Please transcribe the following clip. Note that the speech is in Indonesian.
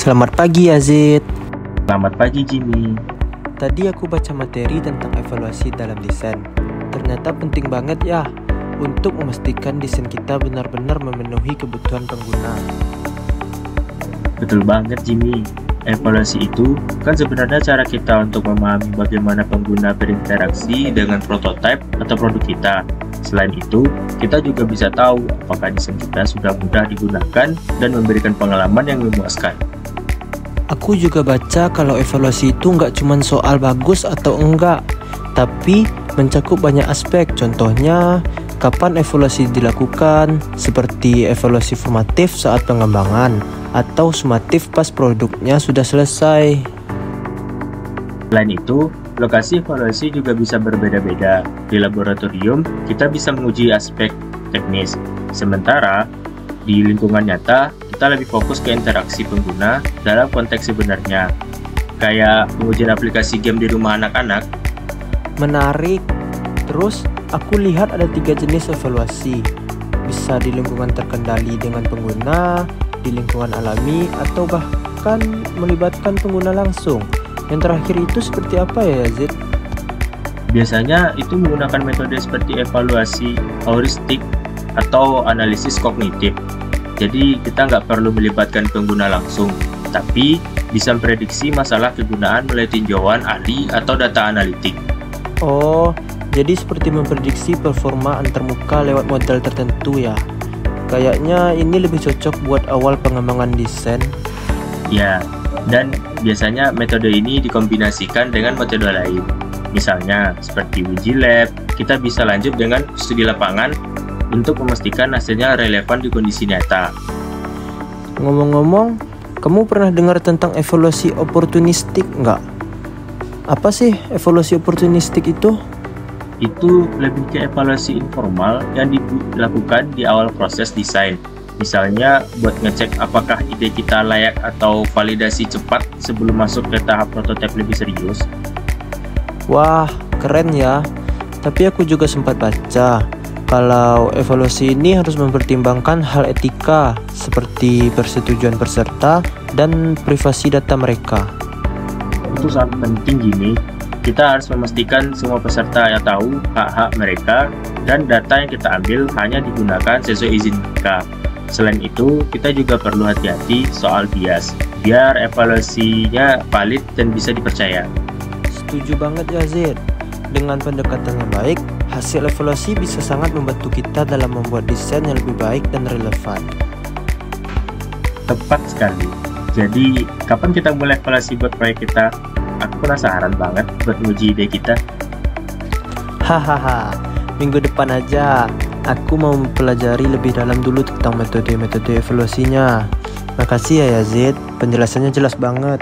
Selamat pagi Azid. Selamat pagi Jimmy. Tadi aku baca materi tentang evaluasi dalam desain. Ternyata penting banget ya untuk memastikan desain kita benar-benar memenuhi kebutuhan pengguna. Betul banget Jimmy. Evaluasi itu kan sebenarnya cara kita untuk memahami bagaimana pengguna berinteraksi dengan prototipe atau produk kita. Selain itu, kita juga bisa tahu apakah desain kita sudah mudah digunakan dan memberikan pengalaman yang memuaskan. Aku juga baca kalau evaluasi itu nggak cuma soal bagus atau enggak, tapi mencakup banyak aspek. Contohnya, kapan evaluasi dilakukan, seperti evaluasi formatif saat pengembangan, atau sumatif pas produknya sudah selesai. Selain itu, lokasi evaluasi juga bisa berbeda-beda. Di laboratorium, kita bisa menguji aspek teknis. Sementara, di lingkungan nyata, kita lebih fokus ke interaksi pengguna dalam konteks sebenarnya. Kayak pengujian aplikasi game di rumah anak-anak. Menarik. Terus, aku lihat ada 3 jenis evaluasi. Bisa di lingkungan terkendali dengan pengguna, di lingkungan alami, atau bahkan melibatkan pengguna langsung. Yang terakhir itu seperti apa ya, Yazid? Biasanya itu menggunakan metode seperti evaluasi heuristik atau analisis kognitif. Jadi kita nggak perlu melibatkan pengguna langsung, tapi bisa memprediksi masalah kegunaan melalui tinjauan ahli atau data analitik. Oh, jadi seperti memprediksi performa antarmuka lewat model tertentu ya. Kayaknya ini lebih cocok buat awal pengembangan desain. Ya, dan biasanya metode ini dikombinasikan dengan metode lain. Misalnya seperti uji lab, kita bisa lanjut dengan studi lapangan untuk memastikan hasilnya relevan di kondisi nyata. Ngomong-ngomong, kamu pernah dengar tentang evaluasi oportunistik nggak? Apa sih evaluasi oportunistik itu? Itu lebih ke evaluasi informal yang dilakukan di awal proses desain. Misalnya buat ngecek apakah ide kita layak atau validasi cepat sebelum masuk ke tahap prototipe lebih serius. Wah, keren ya. Tapi aku juga sempat baca kalau evaluasi ini harus mempertimbangkan hal etika seperti persetujuan peserta dan privasi data mereka. Itu sangat penting gini. Kita harus memastikan semua peserta yang tahu hak-hak mereka dan data yang kita ambil hanya digunakan sesuai izin mereka. Selain itu, kita juga perlu hati-hati soal bias, biar evaluasinya valid dan bisa dipercaya. Setuju banget ya Zid. Dengan pendekatan yang baik, hasil evaluasi bisa sangat membantu kita dalam membuat desain yang lebih baik dan relevan. Tepat sekali. Jadi, kapan kita mulai evaluasi buat proyek kita? Aku penasaran banget buat nguji ide kita. Hahaha, minggu depan aja. Aku mau mempelajari lebih dalam dulu tentang metode-metode evaluasinya. Makasih ya Yazid, penjelasannya jelas banget.